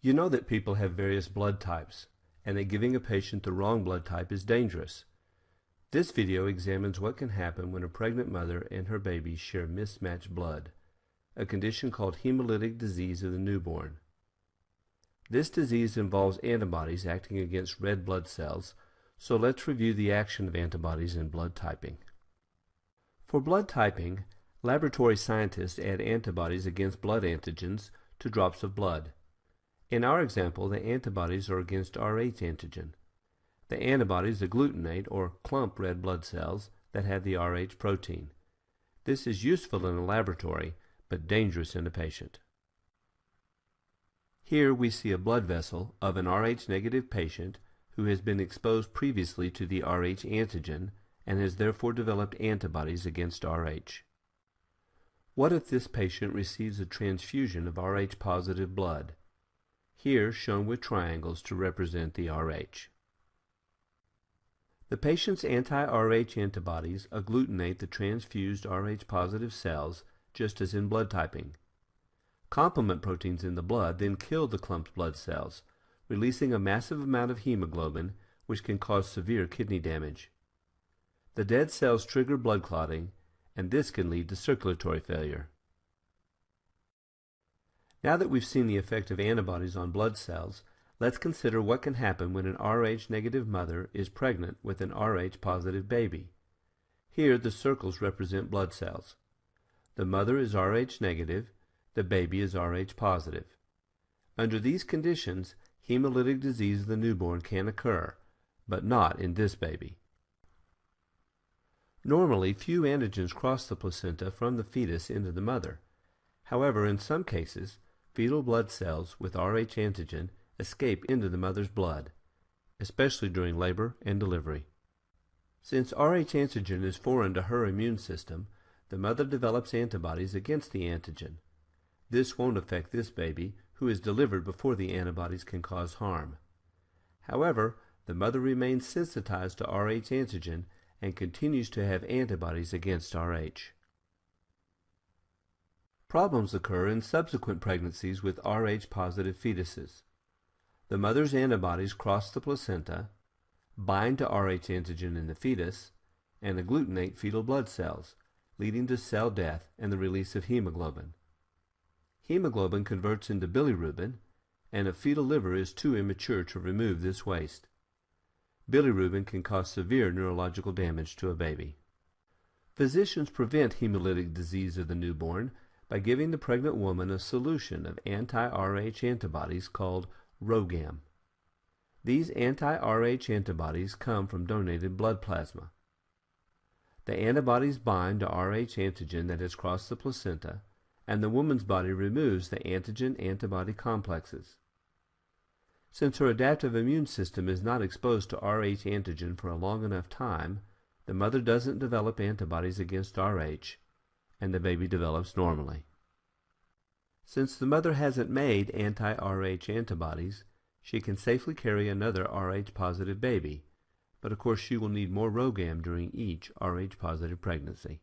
You know that people have various blood types, and that giving a patient the wrong blood type is dangerous. This video examines what can happen when a pregnant mother and her baby share mismatched blood, a condition called hemolytic disease of the newborn. This disease involves antibodies acting against red blood cells, so let's review the action of antibodies in blood typing. For blood typing, laboratory scientists add antibodies against blood antigens to drops of blood. In our example, the antibodies are against Rh antigen. The antibodies agglutinate or clump red blood cells that have the Rh protein. This is useful in a laboratory, but dangerous in a patient. Here we see a blood vessel of an Rh negative patient who has been exposed previously to the Rh antigen and has therefore developed antibodies against Rh. What if this patient receives a transfusion of Rh positive blood, here shown with triangles to represent the Rh? The patient's anti-Rh antibodies agglutinate the transfused Rh positive cells just as in blood typing. Complement proteins in the blood then kill the clumped blood cells, releasing a massive amount of hemoglobin which can cause severe kidney damage. The dead cells trigger blood clotting, and this can lead to circulatory failure. Now that we've seen the effect of antibodies on blood cells, let's consider what can happen when an Rh negative mother is pregnant with an Rh positive baby. Here the circles represent blood cells. The mother is Rh negative, the baby is Rh positive. Under these conditions, hemolytic disease of the newborn can occur, but not in this baby. Normally, few antigens cross the placenta from the fetus into the mother. However, in some cases, fetal blood cells with Rh antigen escape into the mother's blood, especially during labor and delivery. Since Rh antigen is foreign to her immune system, the mother develops antibodies against the antigen. This won't affect this baby, who is delivered before the antibodies can cause harm. However, the mother remains sensitized to Rh antigen and continues to have antibodies against Rh. Problems occur in subsequent pregnancies with Rh positive fetuses. The mother's antibodies cross the placenta, bind to Rh antigen in the fetus, and agglutinate fetal blood cells, leading to cell death and the release of hemoglobin. Hemoglobin converts into bilirubin, and a fetal liver is too immature to remove this waste. Bilirubin can cause severe neurological damage to a baby. Physicians prevent hemolytic disease of the newborn by giving the pregnant woman a solution of anti-Rh antibodies called RhoGAM. These anti-Rh antibodies come from donated blood plasma. The antibodies bind to Rh antigen that has crossed the placenta, and the woman's body removes the antigen-antibody complexes. Since her adaptive immune system is not exposed to Rh antigen for a long enough time, the mother doesn't develop antibodies against Rh, and the baby develops normally. Since the mother hasn't made anti-Rh antibodies, she can safely carry another Rh positive baby, but of course she will need more RhoGAM during each Rh positive pregnancy.